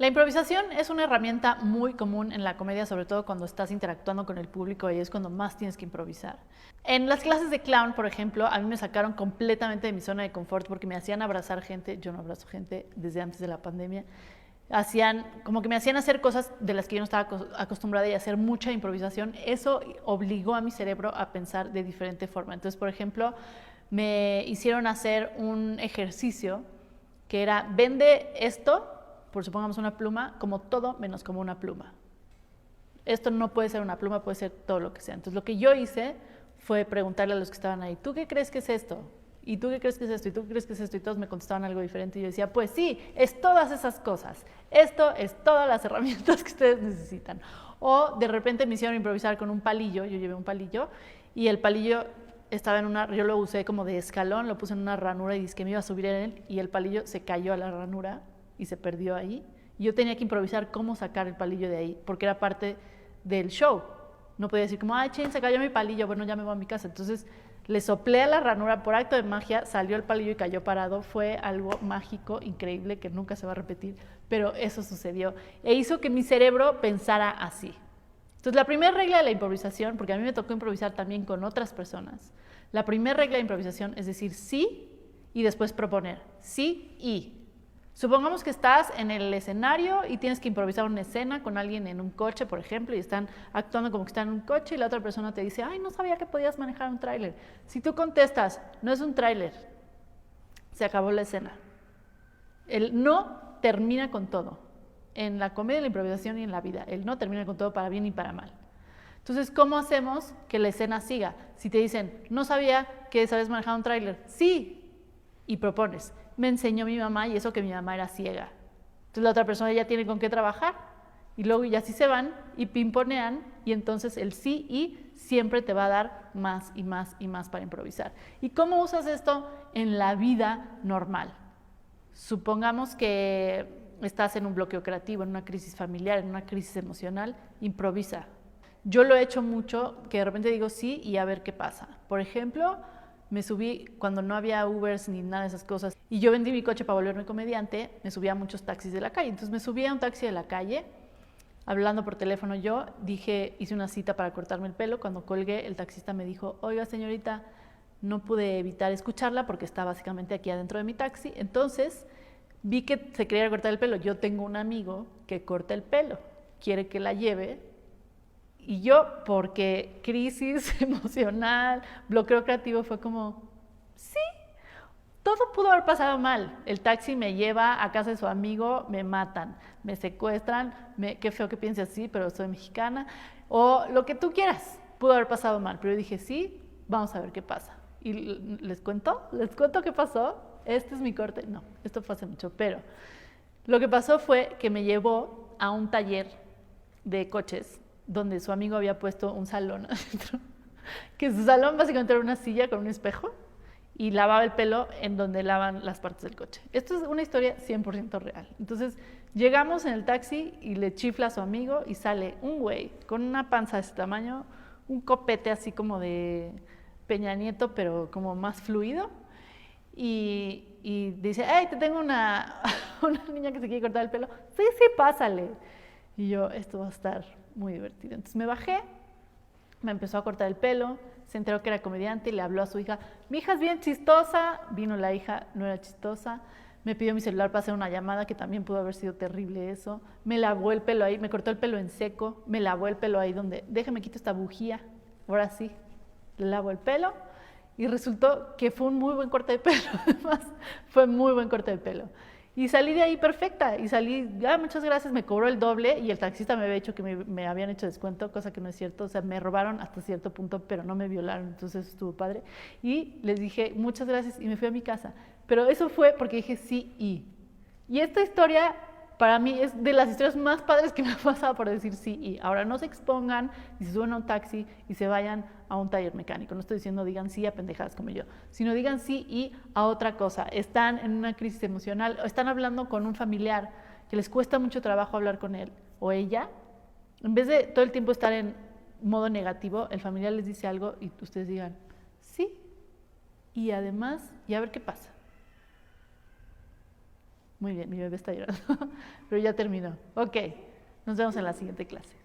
La improvisación es una herramienta muy común en la comedia, sobre todo cuando estás interactuando con el público y es cuando más tienes que improvisar. En las clases de clown, por ejemplo, a mí me sacaron completamente de mi zona de confort porque me hacían abrazar gente. Yo no abrazo gente desde antes de la pandemia. Como que me hacían hacer cosas de las que yo no estaba acostumbrada y hacer mucha improvisación. Eso obligó a mi cerebro a pensar de diferente forma. Entonces, por ejemplo, me hicieron hacer un ejercicio que era: vende esto, por supongamos una pluma, como todo menos como una pluma. Esto no puede ser una pluma, puede ser todo lo que sea. Entonces lo que yo hice fue preguntarle a los que estaban ahí: ¿tú qué crees que es esto? ¿Y tú qué crees que es esto? ¿Y tú qué crees que es esto? Y todos me contestaban algo diferente y yo decía: pues sí, es todas esas cosas. Esto es todas las herramientas que ustedes necesitan. O de repente me hicieron improvisar con un palillo. Yo llevé un palillo y el palillo estaba yo lo usé como de escalón, lo puse en una ranura y dije que me iba a subir en él y el palillo se cayó a la ranura y se perdió ahí. Y yo tenía que improvisar cómo sacar el palillo de ahí, porque era parte del show. No podía decir como: ay, se cayó mi palillo, bueno, ya me voy a mi casa. Entonces le soplé a la ranura, por acto de magia salió el palillo y cayó parado. Fue algo mágico, increíble, que nunca se va a repetir, pero eso sucedió e hizo que mi cerebro pensara así. Entonces la primera regla de la improvisación, porque a mí me tocó improvisar también con otras personas, la primera regla de improvisación es decir sí y después proponer sí y. Supongamos que estás en el escenario y tienes que improvisar una escena con alguien en un coche, por ejemplo, y están actuando como que están en un coche y la otra persona te dice: ay, no sabía que podías manejar un tráiler. Si tú contestas: no es un tráiler, se acabó la escena. El no termina con todo. En la comedia, en la improvisación y en la vida, el no termina con todo, para bien y para mal. Entonces, ¿cómo hacemos que la escena siga? Si te dicen: no sabía que sabes manejar un tráiler, sí, y propones: me enseñó mi mamá, y eso que mi mamá era ciega. Entonces la otra persona ya tiene con qué trabajar y luego ya sí se van y pimponean y entonces el sí y siempre te va a dar más y más y más para improvisar. ¿Y cómo usas esto en la vida normal? Supongamos que estás en un bloqueo creativo, en una crisis familiar, en una crisis emocional, improvisa. Yo lo he hecho mucho, que de repente digo sí y a ver qué pasa. Por ejemplo, me subí cuando no había Ubers ni nada de esas cosas y yo vendí mi coche para volverme comediante, me subí a muchos taxis de la calle. Entonces me subí a un taxi de la calle, hablando por teléfono yo, hice una cita para cortarme el pelo. Cuando colgué, el taxista me dijo: oiga, señorita, no pude evitar escucharla porque está básicamente aquí adentro de mi taxi. Entonces vi que se quería cortar el pelo. Yo tengo un amigo que corta el pelo, quiere que la lleve. Y yo, porque crisis emocional, bloqueo creativo, fue como: sí, todo pudo haber pasado mal. El taxi me lleva a casa de su amigo, me matan, me secuestran, qué feo que piense así, pero soy mexicana, o lo que tú quieras, pudo haber pasado mal. Pero yo dije: sí, vamos a ver qué pasa. Y les cuento qué pasó. Este es mi corte. No, esto fue hace mucho, pero lo que pasó fue que me llevó a un taller de coches donde su amigo había puesto un salón adentro, que su salón básicamente era una silla con un espejo y lavaba el pelo en donde lavan las partes del coche. Esto es una historia 100% real. Entonces llegamos en el taxi y le chifla a su amigo y sale un güey con una panza de ese tamaño, un copete así como de Peña Nieto, pero como más fluido, y dice: hey, te tengo una niña que se quiere cortar el pelo. Sí, sí, pásale. Y yo: esto va a estar muy divertido. Entonces me bajé, me empezó a cortar el pelo, se enteró que era comediante y le habló a su hija: mi hija es bien chistosa. Vino la hija, no era chistosa. Me pidió mi celular para hacer una llamada, que también pudo haber sido terrible eso. Me lavó el pelo ahí, me cortó el pelo en seco, me lavó el pelo ahí donde: déjame quito esta bujía, ahora sí, le lavo el pelo. Y resultó que fue un muy buen corte de pelo, además, fue muy buen corte de pelo. Y salí de ahí perfecta, y salí: muchas gracias, me cobró el doble, y el taxista me había dicho que me habían hecho descuento, cosa que no es cierto. O sea, me robaron hasta cierto punto, pero no me violaron, entonces estuvo padre. Y les dije: muchas gracias, y me fui a mi casa. Pero eso fue porque dije sí y esta historia para mí es de las historias más padres que me ha pasado por decir sí y. Ahora, no se expongan y se suban a un taxi y se vayan a un taller mecánico. No estoy diciendo digan sí a pendejadas como yo, sino digan sí y a otra cosa. Están en una crisis emocional o están hablando con un familiar que les cuesta mucho trabajo hablar con él o ella. En vez de todo el tiempo estar en modo negativo, el familiar les dice algo y ustedes digan sí y además, y a ver qué pasa. Muy bien, mi bebé está llorando, pero ya terminó. Ok, nos vemos en la siguiente clase.